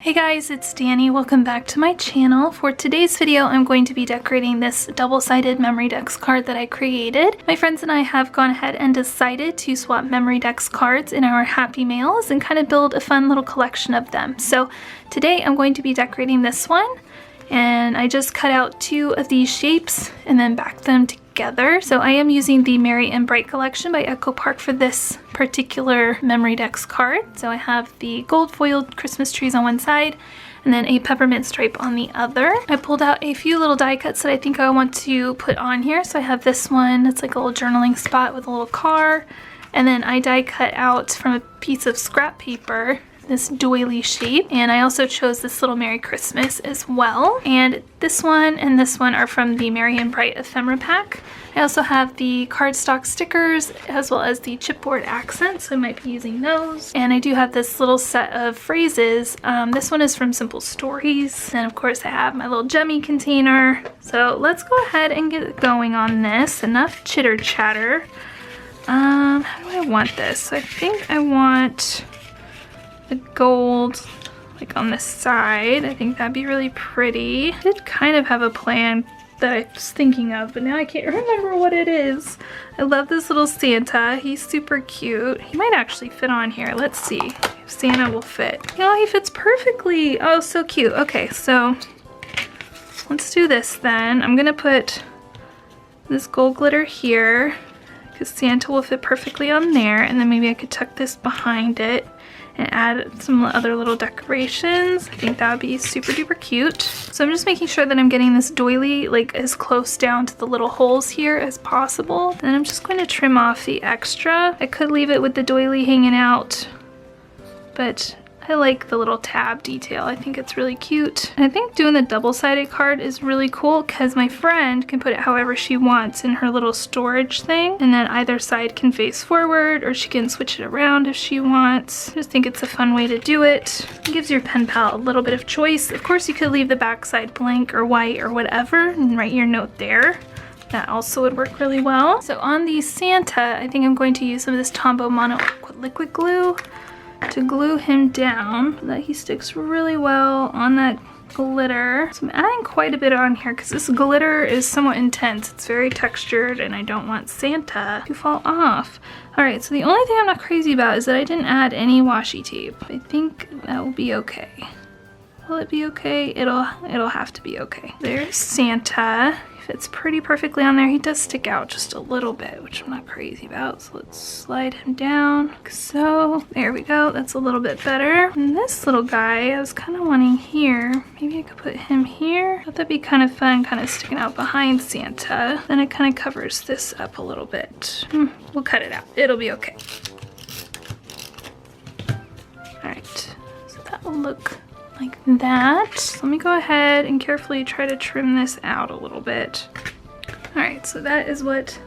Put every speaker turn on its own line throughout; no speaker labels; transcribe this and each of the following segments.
Hey guys, it's Danny. Welcome back to my channel. For today's video, I'm going to be decorating this double-sided Memorydex card that I created. My friends and I have gone ahead and decided to swap Memorydex cards in our Happy Mails and kind of build a fun little collection of them. So today I'm going to be decorating this one, and I just cut out two of these shapes and then backed them together. So I am using the Merry and Bright collection by Echo Park for this particular Memorydex card. So I have the gold foiled Christmas trees on one side and then a peppermint stripe on the other. I pulled out a few little die cuts that I think I want to put on here. So I have this one, it's like a little journaling spot with a little car. And then I die cut out from a piece of scrap paper this doily shape, and I also chose this little Merry Christmas as well. And this one and this one are from the Merry and Bright ephemera pack. I also have the cardstock stickers as well as the chipboard accents, so I might be using those. And I do have this little set of phrases. This one is from Simple Stories, and of course I have my little Gemmy container. So let's go ahead and get going on this. Enough chitter chatter. How do I want this? So I think I want the gold like on the side. I think that'd be really pretty. I did kind of have a plan that I was thinking of, but now I can't remember what it is. I love this little Santa. He's super cute. He might actually fit on here. Let's see if Santa will fit. Oh, he fits perfectly. Oh, so cute. Okay, so let's do this then. I'm gonna put this gold glitter here because Santa will fit perfectly on there, and then maybe I could tuck this behind it and add some other little decorations. I think that would be super duper cute. So I'm just making sure that I'm getting this doily like as close down to the little holes here as possible. Then I'm just going to trim off the extra. I could leave it with the doily hanging out, but I like the little tab detail. I think it's really cute. And I think doing the double-sided card is really cool because my friend can put it however she wants in her little storage thing, and then either side can face forward, or she can switch it around if she wants. I just think it's a fun way to do it. It gives your pen pal a little bit of choice. Of course, you could leave the back side blank or white or whatever and write your note there. That also would work really well. So on the Santa, I think I'm going to use some of this Tombow Mono liquid glue to glue him down so that he sticks really well on that glitter. So I'm adding quite a bit on here because this glitter is somewhat intense. It's very textured and I don't want Santa to fall off. Alright, so the only thing I'm not crazy about is that I didn't add any washi tape. I think that will be okay. Will it be okay? It'll have to be okay. There's Santa. Fits pretty perfectly on there. He does stick out just a little bit, which I'm not crazy about. So let's slide him down like so. There we go. That's a little bit better. And this little guy, I was kind of wanting here. Maybe I could put him here. I thought that'd be kind of fun, kind of sticking out behind Santa. Then it kind of covers this up a little bit. We'll cut it out. It'll be okay. All right. So that will look like that. So let me go ahead and carefully try to trim this out a little bit. Alright, so that is what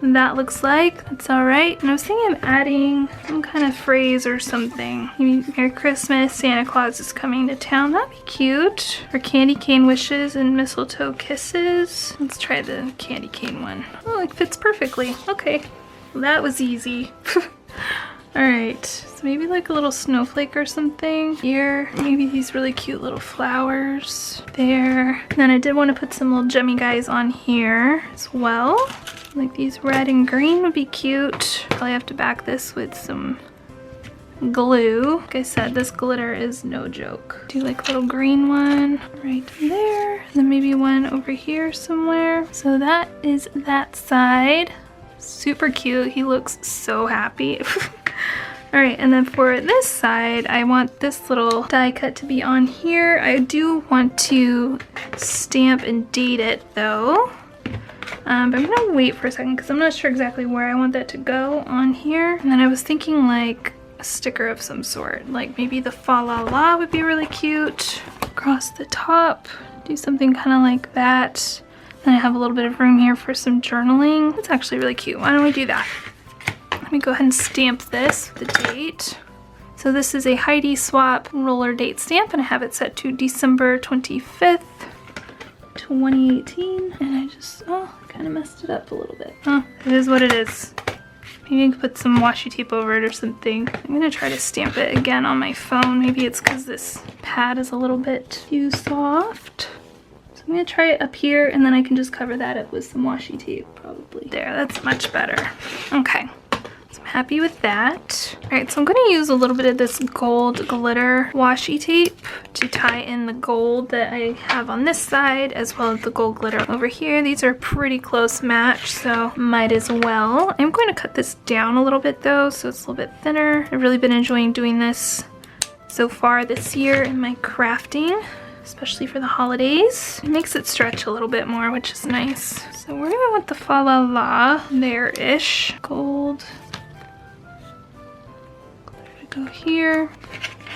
that looks like. That's alright. And I was thinking of adding some kind of phrase or something. Maybe Merry Christmas, Santa Claus is coming to town. That'd be cute. Or candy cane wishes and mistletoe kisses. Let's try the candy cane one. Oh, it fits perfectly. Okay, well, that was easy. Alright, so maybe like a little snowflake or something here. Maybe these really cute little flowers there. And then I did want to put some little Gemmy guys on here as well. Like these red and green would be cute. Probably have to back this with some glue. Like I said, this glitter is no joke. Do like a little green one right there. And then maybe one over here somewhere. So that is that side. Super cute. He looks so happy. Alright, and then for this side, I want this little die cut to be on here. I do want to stamp and date it though. But I'm gonna wait for a second because I'm not sure exactly where I want that to go on here. And then I was thinking like a sticker of some sort. Like maybe the fa la la would be really cute. Across the top, do something kind of like that. Then I have a little bit of room here for some journaling. That's actually really cute. Why don't we do that? Let me go ahead and stamp this with the date. So this is a Heidi Swap roller date stamp, and I have it set to December 25th, 2018. And I just, kind of messed it up a little bit. Oh, it is what it is. Maybe I could put some washi tape over it or something. I'm gonna try to stamp it again on my phone. Maybe it's because this pad is a little bit too soft. So I'm gonna try it up here and then I can just cover that up with some washi tape probably. There, that's much better. Okay. I'm happy with that. All right, so I'm gonna use a little bit of this gold glitter washi tape to tie in the gold that I have on this side as well as the gold glitter over here. These are a pretty close match, so might as well. I'm going to cut this down a little bit though, so it's a little bit thinner. I've really been enjoying doing this so far this year in my crafting, especially for the holidays. It makes it stretch a little bit more, which is nice. So where do I want the fa la la? There-ish. Gold. Go here.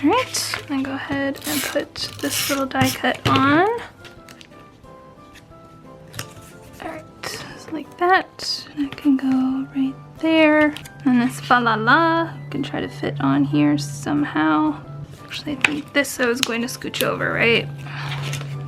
All right, then go ahead and put this little die cut on. All right, just like that. And I can go right there. And this fa la la can try to fit on here somehow. Actually, I think this I was going to scooch over, right?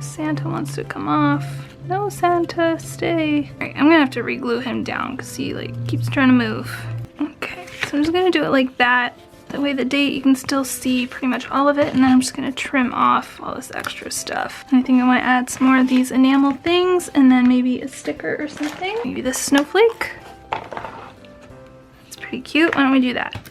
Santa wants to come off. No, Santa, stay. All right, I'm gonna have to re-glue him down because he keeps trying to move. Okay, so I'm just gonna do it like that. That way the date, you can still see pretty much all of it, and then I'm just gonna trim off all this extra stuff. And I think I wanna add some more of these enamel things, and then maybe a sticker or something. Maybe this snowflake. It's pretty cute, why don't we do that?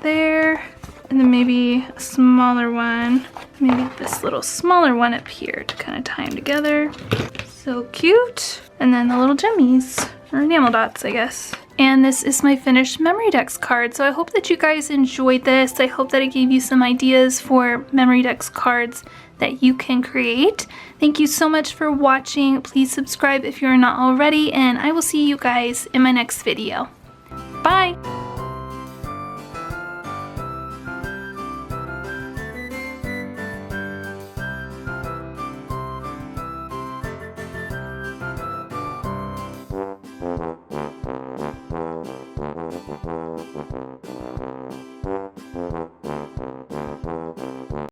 There, and then maybe a smaller one. Maybe this little smaller one up here to kind of tie them together. So cute. And then the little gemmies, or enamel dots, I guess. And this is my finished Memorydex card. So I hope that you guys enjoyed this. I hope that it gave you some ideas for Memorydex cards that you can create. Thank you so much for watching. Please subscribe if you're not already, and I will see you guys in my next video. Bye!
Thank you.